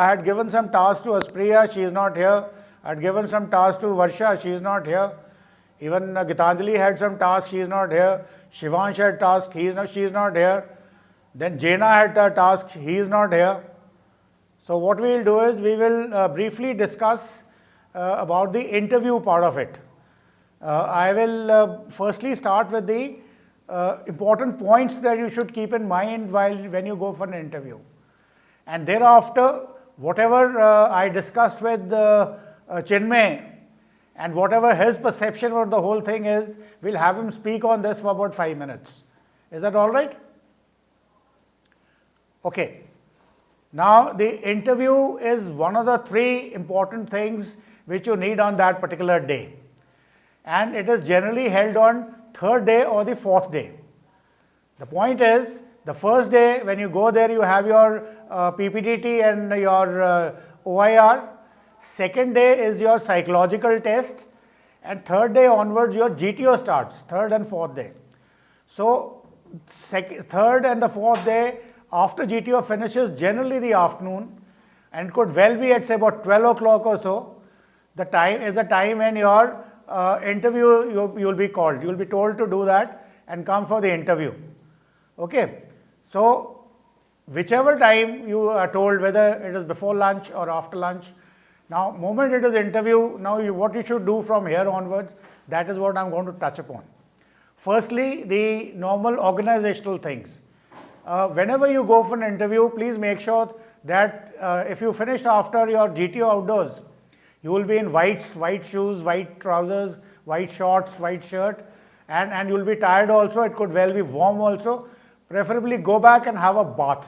I had given some tasks to Aspriya, she is not here. I had given some tasks to Varsha, she is not here. Even Gitanjali had some tasks, she is not here. Shivansh had tasks, she is not here. Then Jena had a task, he is not here. So what we will do is, we will briefly discuss about the interview part of it. I will firstly start with the important points that you should keep in mind when you go for an interview. And thereafter, whatever I discussed with Chinmay, and whatever his perception of the whole thing is, we'll have him speak on this for about 5 minutes. Is that all right? Okay. Now, the interview is one of the 3 important things which you need on that particular day. And it is generally held on 3rd day or the 4th day. The point is, the first day when you go there, you have your PPDT and your OIR. Second day is your psychological test, and 3rd day onwards your GTO starts, 3rd and 4th day. So, 3rd and the 4th day after GTO finishes, generally the afternoon, and it could well be at say about 12 o'clock or so. The time is the time when your interview, you will be called. You will be told to do that and come for the interview. Okay. So, whichever time you are told, whether it is before lunch or after lunch. Now, moment it is interview, now what you should do from here onwards, that is what I am going to touch upon. Firstly, the normal organizational things. Whenever you go for an interview, please make sure that if you finish after your GTO outdoors, you will be in white shoes, white trousers, white shorts, white shirt, and you will be tired also. It could well be warm also. Preferably go back and have a bath.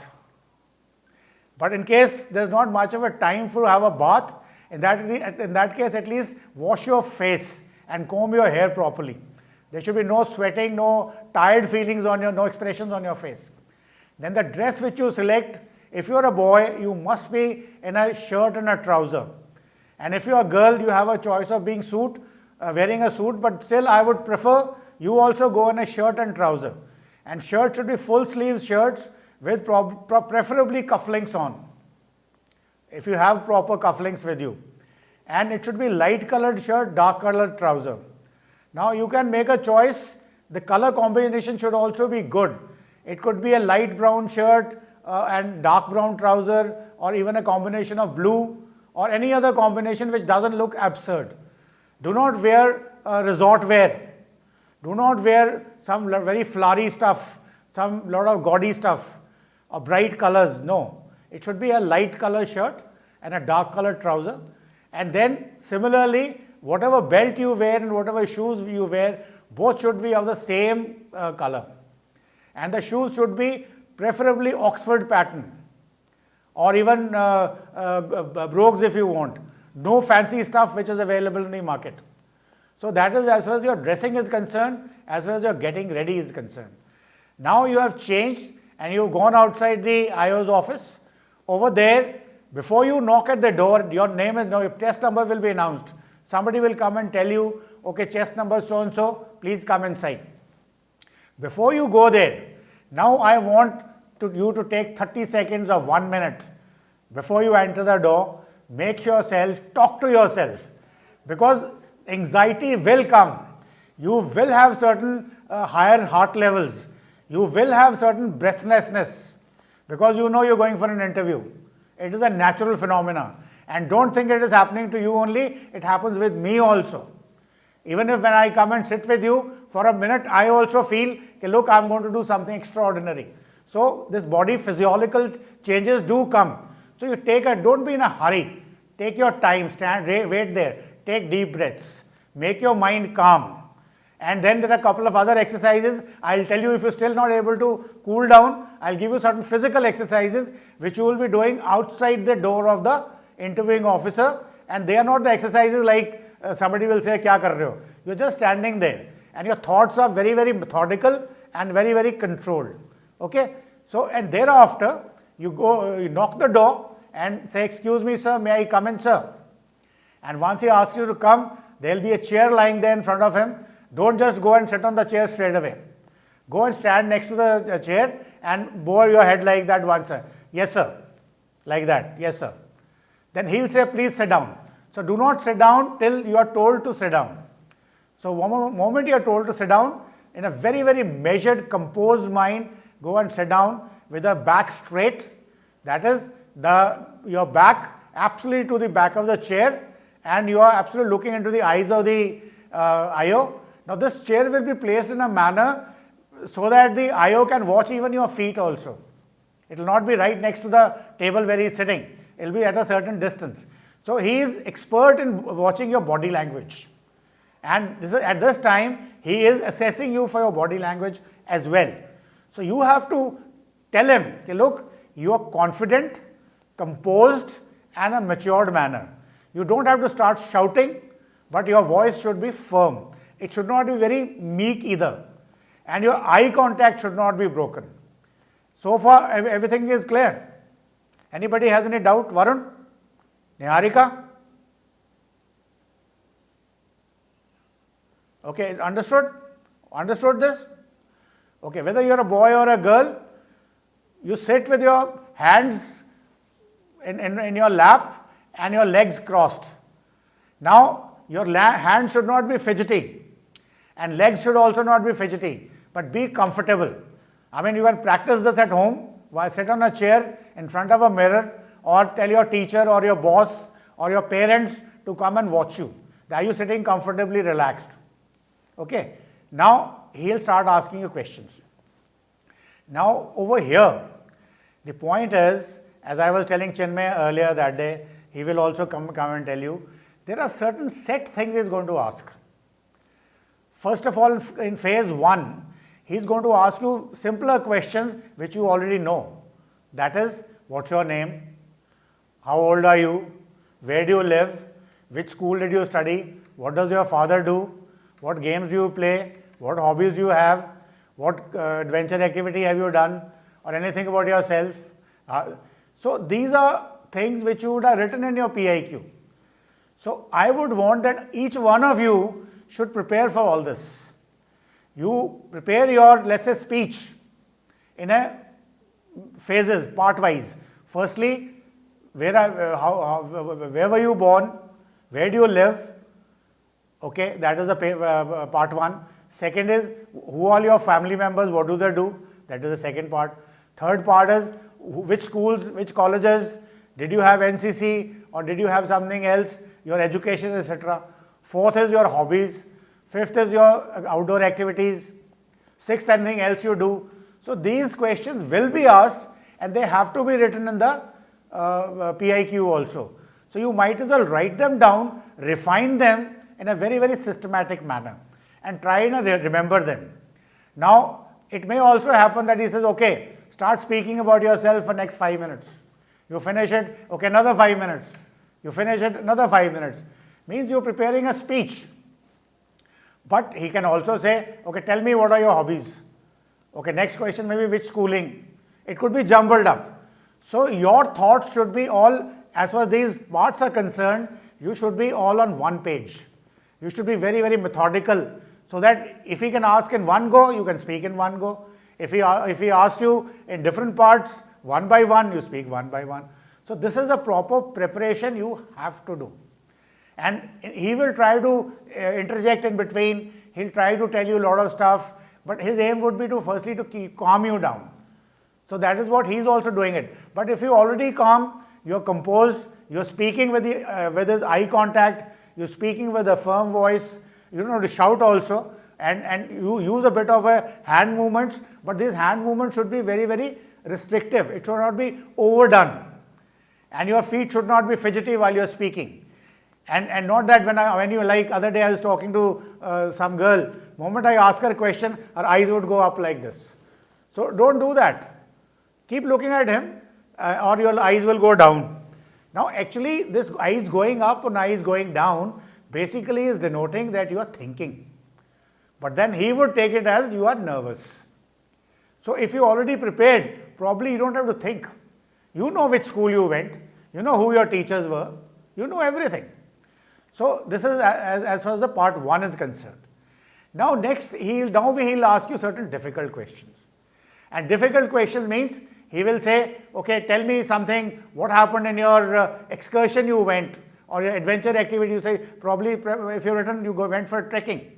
But in case there is not much of a time for to have a bath, in that case at least wash your face and comb your hair properly. There should be no sweating, no tired feelings on no expressions on your face. Then the dress which you select, if you are a boy, you must be in a shirt and a trouser. And if you are a girl, you have a choice of wearing a suit, but still I would prefer you also go in a shirt and trouser. And shirt should be full sleeves shirts with preferably cufflinks on, if you have proper cufflinks with you. And it should be light colored shirt, dark colored trouser. Now you can make a choice. The color combination should also be good. It could be a light brown shirt and dark brown trouser, or even a combination of blue, or any other combination which doesn't look absurd. Do not wear resort wear. Do not wear some very flowery stuff, some lot of gaudy stuff, or bright colors. No. It should be a light color shirt and a dark colored trouser. And then similarly, whatever belt you wear and whatever shoes you wear, both should be of the same color. And the shoes should be preferably Oxford pattern, or even brogues if you want. No fancy stuff which is available in the market. So that is as far as your dressing is concerned, as far as your getting ready is concerned. Now you have changed and you've gone outside the IO's office. Over there, before you knock at the door, your name is, your test number will be announced. Somebody will come and tell you, okay, chest number so and so, please come inside. Before you go there, now I want you to take 30 seconds or 1 minute before you enter the door. Make yourself, talk to yourself, because anxiety will come. You will have certain higher heart levels. You will have certain breathlessness, because you know you're going for an interview. It is a natural phenomena. And don't think it is happening to you only, it happens with me also. Even if when I come and sit with you for a minute, I also feel, okay, look, I'm going to do something extraordinary. So this body physiological changes do come. So you don't be in a hurry. Take your time, wait there, take deep breaths, make your mind calm. And then there are a couple of other exercises. I'll tell you, if you're still not able to cool down, I'll give you certain physical exercises which you will be doing outside the door of the interviewing officer. And they are not the exercises like somebody will say, kya kar rahe ho? You're just standing there and your thoughts are very, very methodical and very, very controlled. Okay. So, and thereafter, you knock the door and say, excuse me, sir, may I come in, sir? And once he asks you to come, there will be a chair lying there in front of him. Don't just go and sit on the chair straight away. Go and stand next to the chair and bow your head like that once. Yes, sir. Like that. Yes, sir. then he'll say, please sit down. So do not sit down till you are told to sit down. So one moment you are told to sit down, in a very, very measured, composed mind, go and sit down with the back straight. That is, your back absolutely to the back of the chair, and you are absolutely looking into the eyes of the IO. Now this chair will be placed in a manner so that the IO can watch even your feet also. It will not be right next to the table where he is sitting. It will be at a certain distance. So he is expert in watching your body language. And at this time, he is assessing you for your body language as well. So you have to tell him, look, you are confident, composed, and a matured manner. You don't have to start shouting, but your voice should be firm. It should not be very meek either. And your eye contact should not be broken. So far, everything is clear. Anybody has any doubt? Varun? Niharika? Okay, understood? Understood this? Okay, whether you're a boy or a girl, you sit with your hands in your lap and your legs crossed. Now, your hand should not be fidgety and legs should also not be fidgety, but be comfortable. I mean, you can practice this at home, while sit on a chair in front of a mirror, or tell your teacher or your boss or your parents to come and watch you. Are you sitting comfortably relaxed? Okay. Now, he'll start asking you questions. Now, over here, the point is, as I was telling Chinmay earlier that day, he will also come and tell you, there are certain set things he's going to ask. First of all, in phase 1, he's going to ask you simpler questions which you already know. That is, what's your name? How old are you? Where do you live? Which school did you study? What does your father do? What games do you play? What hobbies do you have? What adventure activity have you done? Or anything about yourself? So these are things which you would have written in your PIQ. So I would want that each one of you should prepare for all this. You prepare your, let's say, speech in a phases, part-wise. Firstly, where were you born? Where do you live? Okay, that is the part 1. Second is, who are your family members? What do they do? That is the second part. Third part is, which schools, which colleges, did you have NCC or did you have something else? Your education, etc. Fourth is your hobbies. Fifth is your outdoor activities. Sixth, anything else you do. So these questions will be asked and they have to be written in the PIQ also. So you might as well write them down, refine them in a very, very systematic manner and try and remember them. Now, it may also happen that he says, okay, start speaking about yourself for next 5 minutes. You finish it, okay, another 5 minutes. You finish it, another 5 minutes. Means you're preparing a speech. But he can also say, okay, tell me what are your hobbies? Okay, next question maybe which schooling? It could be jumbled up. So your thoughts should be all, as far as these parts are concerned, you should be all on one page. You should be very, very methodical so that if he can ask in one go, you can speak in one go. If he asks you in different parts, one by one, you speak one by one. So this is a proper preparation you have to do. And he will try to interject in between, he'll try to tell you a lot of stuff, but his aim would be to firstly to calm you down. So that is what he's also doing it. But if you're already calm, you're composed, you're speaking with his eye contact, you're speaking with a firm voice, you don't have to shout also, and you use a bit of a hand movements, but these hand movements should be very, very restrictive. It should not be overdone. And your feet should not be fidgety while you're speaking. And not that when you like, other day I was talking to some girl, moment I ask her a question, her eyes would go up like this. So don't do that. Keep looking at him or your eyes will go down. Now actually this eyes going up and eyes going down basically is denoting that you are thinking. But then he would take it as you are nervous. So if you already prepared, probably you don't have to think. You know which school you went, you know who your teachers were, you know everything. So this is as far as the part 1 is concerned. Now next, he'll ask you certain difficult questions. And difficult questions means he will say, okay, tell me something, what happened in your excursion you went, or your adventure activity. You say, probably if you're written, you went for trekking.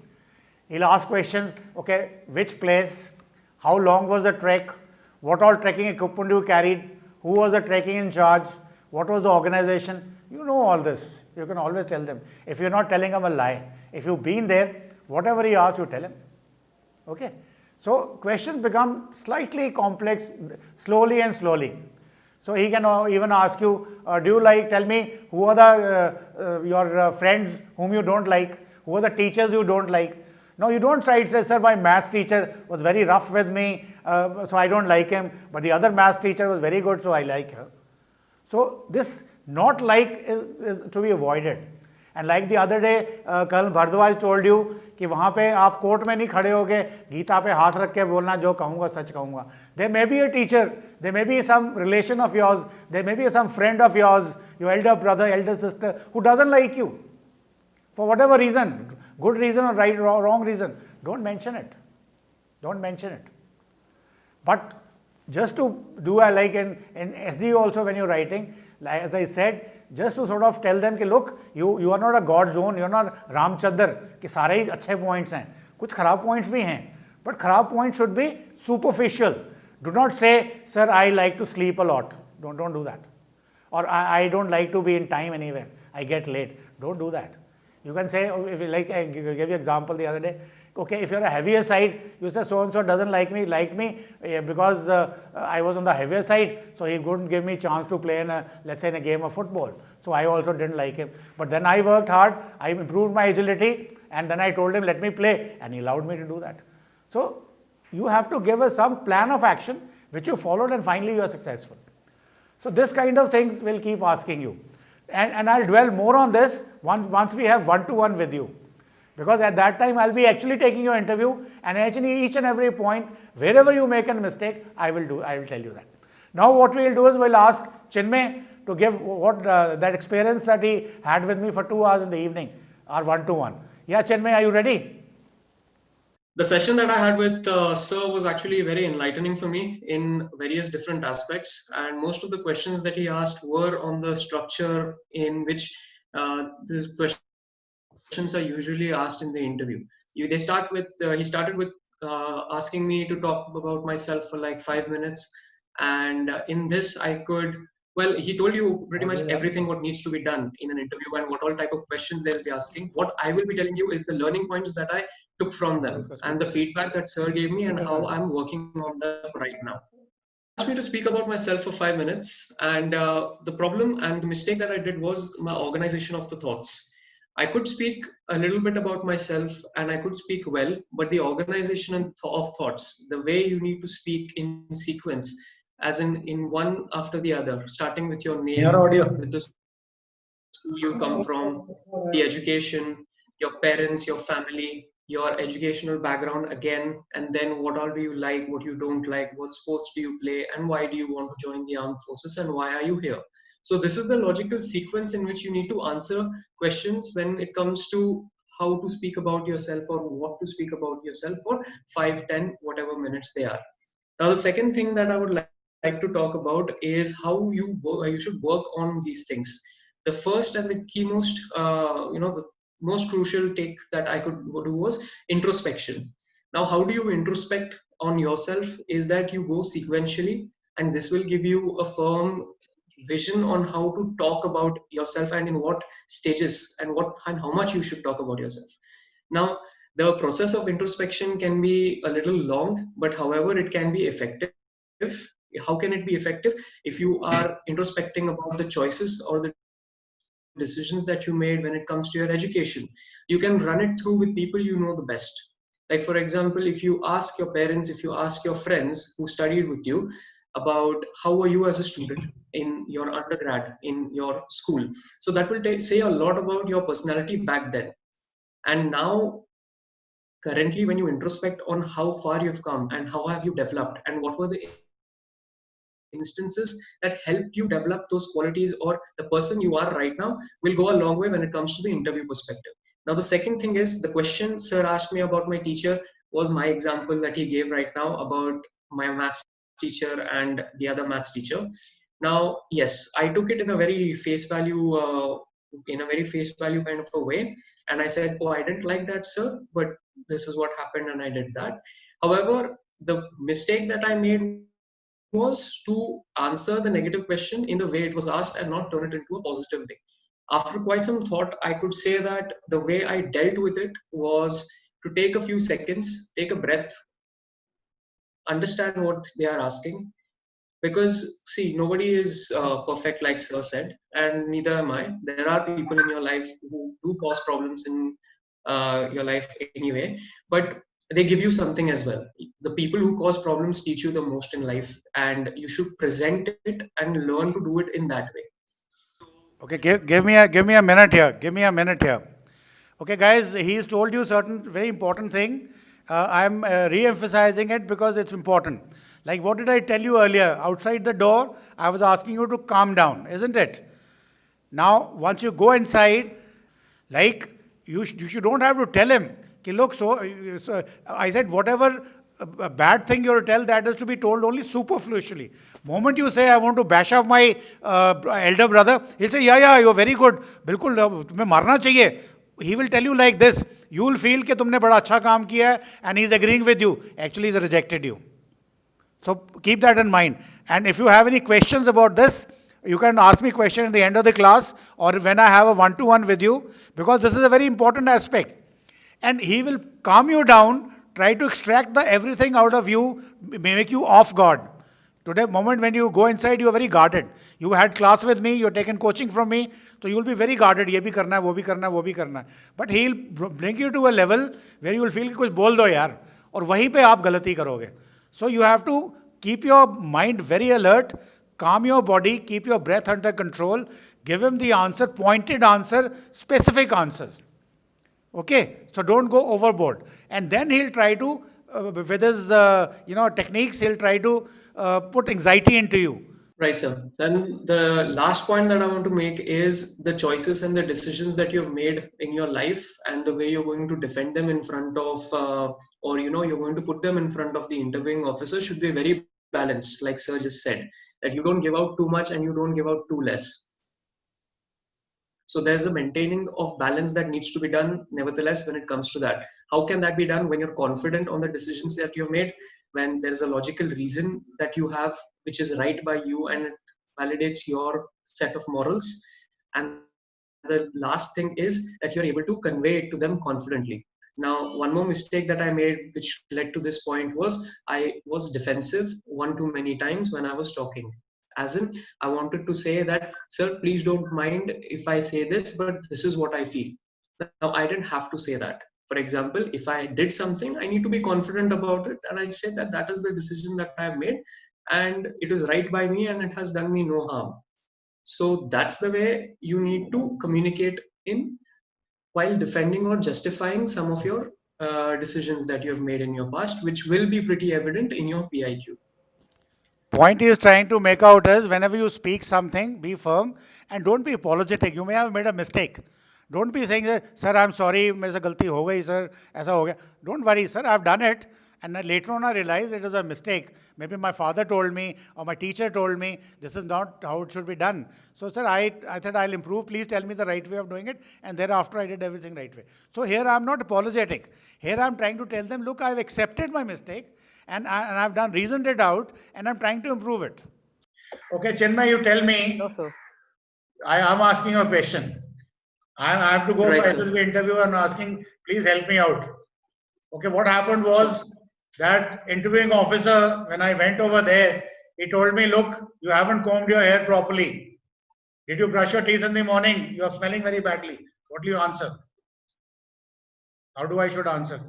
He'll ask questions, okay, which place, how long was the trek, what all trekking equipment you carried, who was the trekking in charge, what was the organization. You know all this. You can always tell them. If you're not telling them a lie, if you've been there, whatever he asks, you tell him. Okay. So questions become slightly complex slowly and slowly. So he can even ask you, do you like, tell me, who are the your friends whom you don't like, who are the teachers you don't like. No, you don't try to say, sir, my maths teacher was very rough with me, so I don't like him, but the other maths teacher was very good, so I like her. So this not like is to be avoided. And like the other day, Colonel Bhardwaj told you कि वहाँ पे आप court में नहीं खड़े होगे, गीता पे हाथ रख के बोलना जो कहूँगा सच कहूँगा. There may be a teacher, there may be some relation of yours, there may be some friend of yours, your elder brother, elder sister, who doesn't like you. For whatever reason, good reason or right or wrong reason, don't mention it. Don't mention it. But just to do like in SD also when you're writing, like as I said, just to sort of tell them कि look, you are not a God zone, you are not Ramchandar कि सारे ही अच्छे points हैं, कुछ खराब points भी हैं, but खराब points should be superficial. Do not say, sir, I like to sleep a lot. Don't do that. Or I don't like to be in time anywhere. I get late. Don't do that. You can say, if you like, I gave you example the other day. Okay, if you're a heavier side, you say so and so doesn't like me because I was on the heavier side, so he couldn't give me chance to play in let's say in a game of football. So I also didn't like him. But then I worked hard, I improved my agility, and then I told him, let me play, and he allowed me to do that. So you have to give us some plan of action which you followed, and finally you are successful. So this kind of things will keep asking you. And I'll dwell more on this once we have one-to-one with you. Because at that time, I'll be actually taking your interview, and actually each and every point, wherever you make a mistake, I will tell you that. Now what we'll do is we'll ask Chinmay to give what that experience that he had with me for 2 hours in the evening, our one-to-one. Yeah, Chinmay, are you ready? The session that I had with Sir was actually very enlightening for me in various different aspects, and most of the questions that he asked were on the structure in which the questions are usually asked in the interview. He started with asking me to talk about myself for like 5 minutes, and in this he told you pretty much everything what needs to be done in an interview and what all type of questions they'll be asking. What I will be telling you is the learning points that I took from them and the feedback that Sir gave me and how I'm working on them right now. Asked me to speak about myself for 5 minutes, and the problem and the mistake that I did was my organization of the thoughts. I could speak a little bit about myself and I could speak well, but the organization of thoughts, the way you need to speak in sequence, as in one after the other, starting with your name, with the school you come from, the education, your parents, your family, your educational background again, and then what all do you like, what you don't like, what sports do you play, and why do you want to join the armed forces, and why are you here? So this is the logical sequence in which you need to answer questions when it comes to how to speak about yourself or what to speak about yourself for 5, 10, whatever minutes they are. Now, the second thing that I would like to talk about is how you should work on these things. The first and the key the most crucial take that I could do was introspection. Now, how do you introspect on yourself is that you go sequentially, and this will give you a firm vision on how to talk about yourself and in what stages and how much you should talk about yourself. Now, the process of introspection can be a little long, but however, it can be effective. How can it be effective? If you are introspecting about the choices or the decisions that you made when it comes to your education, you can run it through with people you know the best. Like, for example, if you ask your parents, if you ask your friends who studied with you about how were you as a student in your undergrad, in your school, so that will say a lot about your personality back then. And now, currently, when you introspect on how far you've come and how have you developed and what were the instances that helped you develop those qualities, or the person you are right now will go a long way when it comes to the interview perspective. Now, the second thing is the question Sir asked me about my teacher was my example that he gave right now about my maths teacher and the other maths teacher. Now, yes, I took it in a very face value, kind of a way, and I said, "Oh, I didn't like that, sir, but this is what happened, and I did that." However, the mistake that I made was to answer the negative question in the way it was asked and not turn it into a positive way. After quite some thought, I could say that the way I dealt with it was to take a few seconds, take a breath, understand what they are asking. Because, see, nobody is perfect, like Sir said, and neither am I. There are people in your life who do cause problems in your life anyway, but they give you something as well. The people who cause problems teach you the most in life, and you should present it and learn to do it in that way. Okay, give me a minute here. Give me a minute here. Okay, guys, he's told you certain very important thing. I'm re-emphasizing it because it's important. Like what did I tell you earlier? Outside the door, I was asking you to calm down, isn't it? Now, once you go inside, like you don't have to tell him. Ki, look, so I said whatever bad thing you tell, that is to be told only superficially. Moment you say I want to bash up my elder brother, he'll say yeah, you're very good. बिल्कुल तुम्हें मारना चाहिए. He will tell you like this. You will feel कि तुमने बड़ा अच्छा काम किया है, and he's agreeing with you. Actually, he's rejected you. So keep that in mind. And if you have any questions about this, you can ask me question at the end of the class or when I have a one-to-one with you, because this is a very important aspect. And he will calm you down, try to extract the everything out of you, make you off guard. Today, moment when you go inside, you are very guarded. You had class with me, you have taken coaching from me, so you will be very guarded. ये भी करना है, वो भी करना है, वो भी करना है. But he'll bring you to a level where you will feel कि कुछ बोल दो यार, और वहीं पे आप गलती करोगे. So you have to keep your mind very alert, calm your body, keep your breath under control, give him the answer, pointed answer, specific answers. Okay, so don't go overboard. And then he'll try to, with his techniques, he'll try to put anxiety into you. Right, sir. Then the last point that I want to make is the choices and the decisions that you've made in your life and the way you're going to defend them in front of, you're going to put them in front of the interviewing officer should be very balanced, like Sir just said, that you don't give out too much and you don't give out too less. So there's a maintaining of balance that needs to be done, nevertheless, when it comes to that. How can that be done when you're confident on the decisions that you've made, when there's a logical reason that you have, which is right by you and it validates your set of morals? And the last thing is that you're able to convey it to them confidently. Now, one more mistake that I made, which led to this point, was I was defensive one too many times when I was talking. As in, I wanted to say that, sir, please don't mind if I say this, but this is what I feel. Now, I didn't have to say that. For example, if I did something, I need to be confident about it. And I said that that is the decision that I have made and it is right by me and it has done me no harm. So that's the way you need to communicate in while defending or justifying some of your decisions that you have made in your past, which will be pretty evident in your PIQ. Point he is trying to make out is whenever you speak something, be firm and don't be apologetic. You may have made a mistake. Don't be saying, sir, I'm sorry, मेरे से गलती हो गई, sir, ऐसा हो गया. Don't worry, sir, I've done it. And later on I realized it was a mistake. Maybe my father told me or my teacher told me this is not how it should be done. So, sir, I thought I'll improve. Please tell me the right way of doing it. And thereafter I did everything right way. So here I'm not apologetic. Here I'm trying to tell them, look, I've accepted my mistake and I've done reasoned it out and I'm trying to improve it. Okay, Chinmay, you tell me. No, sir. I'm asking you a question. I have to go Right, for sir. SSB interview and asking, please help me out. Okay, what happened was that interviewing officer, when I went over there, he told me, look, you haven't combed your hair properly. Did you brush your teeth in the morning? You are smelling very badly. What do you answer? How do I should answer?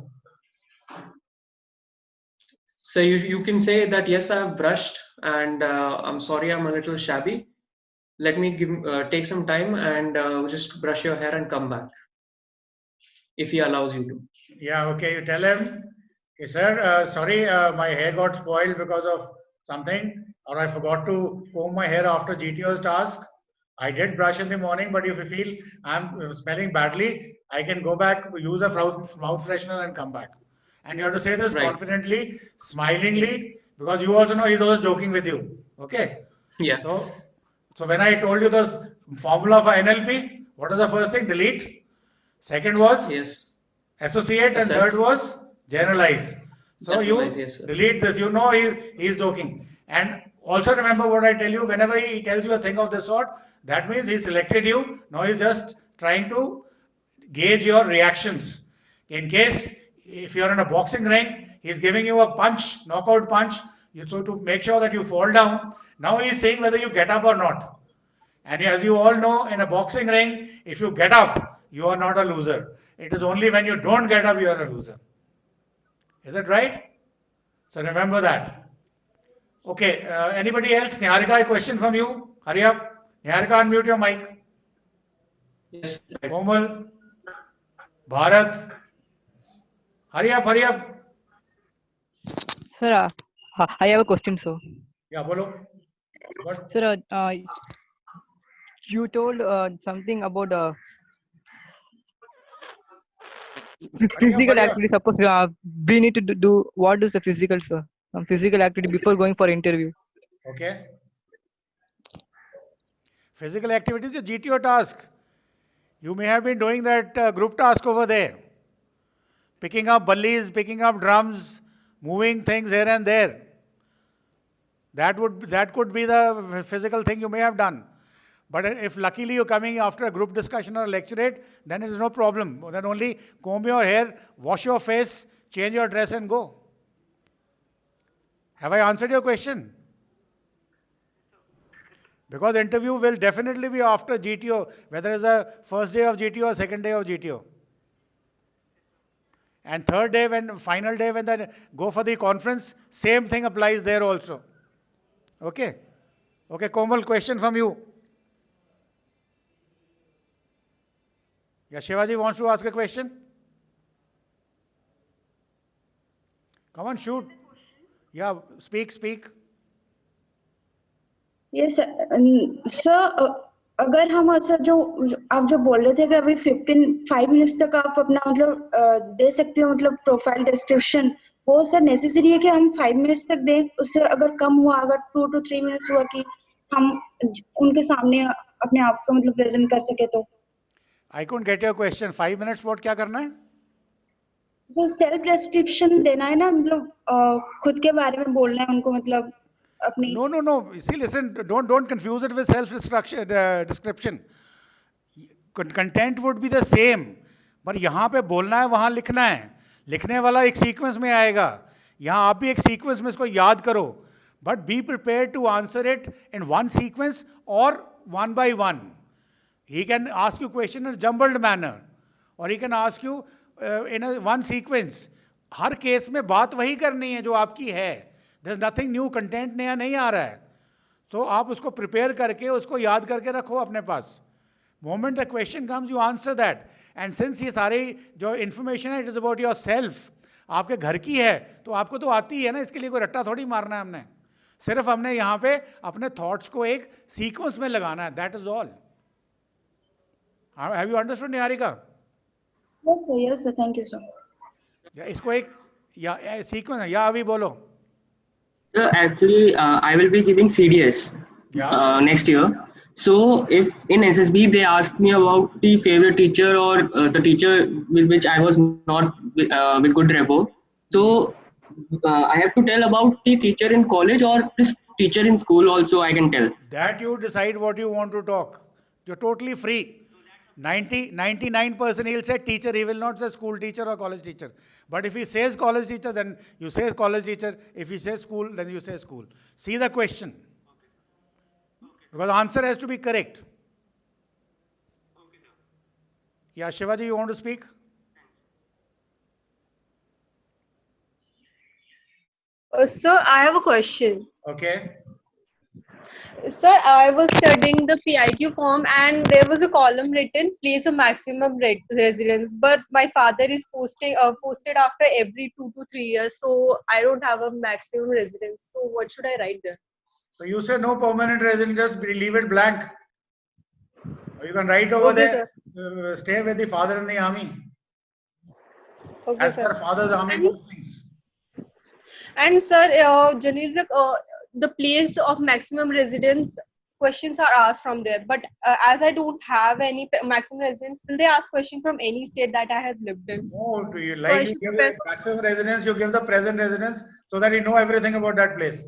So you can say that, yes, I have brushed and I'm sorry, I'm a little shabby. Let me take some time and just brush your hair and come back, if he allows you to. Yeah, okay, you tell him, okay, sir, sorry, my hair got spoiled because of something, or I forgot to comb my hair after GTO's task. I did brush in the morning, but if you feel I'm smelling badly, I can go back, use a mouth freshener and come back. And you have to say this Right. confidently, smilingly, because you also know he's also joking with you. Okay. Yeah. So when I told you the formula for NLP, what was the first thing? Delete. Second was Yes. associate, and third Assess. was generalize. So Generalize. you Yes, sir. delete this. You know he's joking. And also remember what I tell you. Whenever he tells you a thing of this sort, that means he selected you. Now he's just trying to gauge your reactions. In case if you're in a boxing ring, he's giving you a punch, knockout punch. So to make sure that you fall down. Now he's saying whether you get up or not. And as you all know, in a boxing ring, if you get up, you are not a loser. It is only when you don't get up you are a loser. Is that right? So remember that. Okay, anybody else? Niharika, a question from you. Hurry up. Niharika, unmute your mic. Yes. Komal, Bharat. Hurry up, hurry up. Sir, I have a question, sir. Yeah, bolo. What? Sir, you told something about physical activity. Suppose we need to do what is the physical, sir? Physical activity before going for interview. Okay. Physical activity is a GTO task. You may have been doing that group task over there. Picking up ballis, picking up drums, moving things here and there. That could be the physical thing you may have done. But if luckily you're coming after a group discussion or a lecturate, then it is no problem. Then only comb your hair, wash your face, change your dress and go. Have I answered your question? Because interview will definitely be after GTO, whether it's the first day of GTO or second day of GTO. And third day, final day, when they go for the conference, same thing applies there also. Okay? Okay, Komal, question from you. Yeah, Shivaji wants to ask a question. Come on, shoot. Yeah, speak. Yes sir अगर हम ऐसा जो आप जो बोल रहे थे कि अभी 5 मिनट्स तक आप अपना मतलब दे सकते हो मतलब प्रोफाइल डिस्क्रिप्शन, वो सर नेसेसरी है कि हम 5 मिनट्स तक दें? उससे अगर कम हुआ, अगर 2 to 3 मिनट्स हुआ कि हम उनके सामने अपने आप को मतलब प्रेजेंट कर सके तो? I couldn't get your question. 5 minutes what क्या करना है? सर सेल्फ डिस्क्रिप्शन देना है ना, मतलब खुद के बारे में बोलना है उनको, मतलब अपनी. No. See, listen, don't confuse it with self-description. Content would be the same. पर यहाँ पे बोलना है, वहाँ लिखना है. लिखने वाला एक सीक्वेंस में आएगा. यहाँ आप भी एक सीक्वेंस में इसको याद करो. But be prepared to answer it in one sequence or one by one. He can ask you question in a jumbled manner. Or he can ask you in a one sequence. Her case में बात वही करनी है जो आपकी है. There's nothing new, content नया नहीं आ रहा है. So आप उसको prepare करके उसको याद करके रखो अपने पास. Moment the question comes, you answer that. And since ये सारी जो information है, it is about yourself. आपके घर की है, तो आपको तो आती है ना, इसके लिए कोई रट्टा थोड़ी मारना है हमने. सिर्फ हमने यहाँ पे अपने thoughts को एक sequence में लगाना है. That is all. Have you understood, Niharika? Yes sir, thank you sir. इसको एक sequence है. या अभी बोलो. Actually, I will be giving CDS next year. So, if in SSB they ask me about the favorite teacher or the teacher with which I was not with good rapport, so I have to tell about the teacher in college or this teacher in school also I can tell. That you decide what you want to talk. You're totally free. 99% he'll say teacher, he will not say school teacher or college teacher. But if he says college teacher, then you say college teacher. If he says school, then you say school. See the question. Because the answer has to be correct. Yeah, Shivaji, you want to speak? Sir, I have a question. Okay. Sir, I was studying the PIQ form and there was a column written, place a maximum residence. But my father is posted after every 2 to 3 years. So I don't have a maximum residence. So what should I write there? So you say no permanent residence, just leave it blank. Or you can write over Okay, there, stay with the father in the army. Okay, As sir. per father's army postings. And sir, generally the place of maximum residence questions are asked from there. But as I don't have any maximum residence, will they ask question from any state that I have lived in? No, do you So I like you should give prepare the maximum residence, you give the present residence so that you know everything about that place.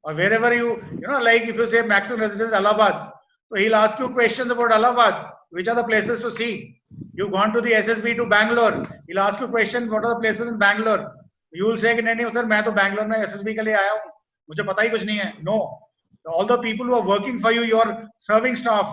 Or wherever you know, like if you say maximum residence Allahabad, so he'll ask you questions about Allahabad, which are the places to see. You've gone to the SSB to Bangalore, he'll ask you questions, what are the places in Bangalore? You will say कि नहीं sir, मैं तो Bangalore में SSB के लिए आया हूँ, मुझे पता ही कुछ नहीं है. No, all the people who are working for you, your serving staff,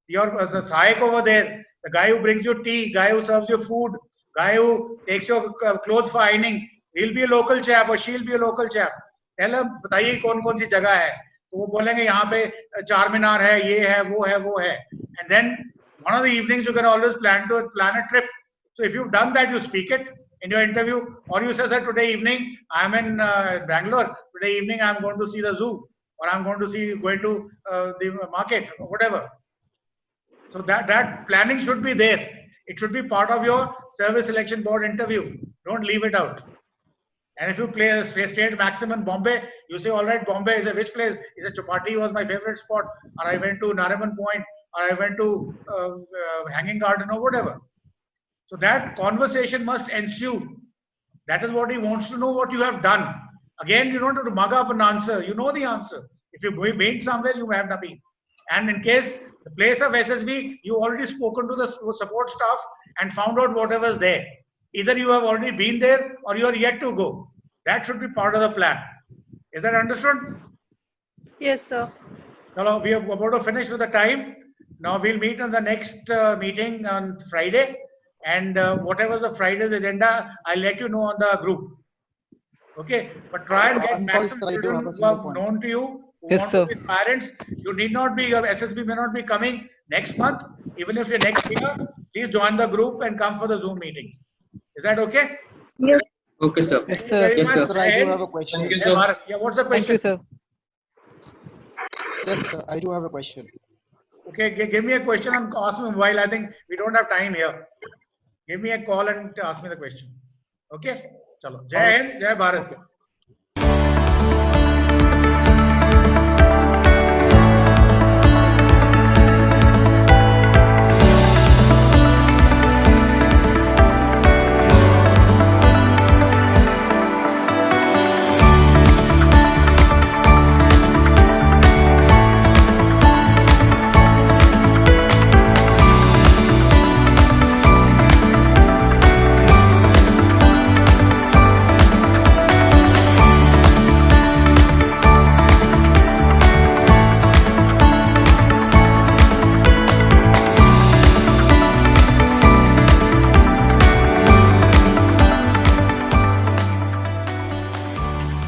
your Sahayak over there, the guy who brings you tea, guy who serves you food, guy who takes your clothes for ironing, he'll be a local chap or she'll be a local chap. पहले बताइए कौन कौन सी जगह है, तो वो बोलेंगे यहाँ पे चार मीनार है, ये है, वो है, वो है. And then one of the evenings you can always plan a trip. So if you've done that, you speak it in your interview, or you say, sir, today evening I'm in Bangalore. Today evening I'm going to see the zoo, or I'm going to the market, or whatever. So that planning should be there. It should be part of your service selection board interview. Don't leave it out. And if you stay at Maximum Bombay, you say, all right, Bombay is which place? He said, Chapati was my favorite spot, or I went to Nariman Point, or I went to Hanging Garden, or whatever. So that conversation must ensue. That is what he wants to know, what you have done. Again, you don't have to mug up an answer. You know the answer. If you're going somewhere, you have nothing. And in case the place of SSB, you already spoken to the support staff and found out whatever is there. Either you have already been there or you are yet to go. That should be part of the plan. Is that understood? Yes, sir. Now we are about to finish with the time. Now we'll meet on the next meeting on Friday. And whatever the Friday's agenda, I'll let you know on the group. Okay? But try and get maximum children who are known to you. Who Yes, want sir. to be parents. You need not be, your SSB may not be coming next month. Even if you're next year, please join the group and come for the Zoom meetings. Is that okay? Yes. Okay, sir. Yes, Thank you sir. very Yes, much. sir. Sir, I do have a question. Thank you, Yeah, sir. Bharat. Yeah, what's the Thank question? you, sir. Yes, sir, I do have a question. Okay, give me a question on ask me mobile. I think we don't have time here. Give me a call and ask me the question. Okay? Chalo. Jai Hind, Jai Bharat. Okay.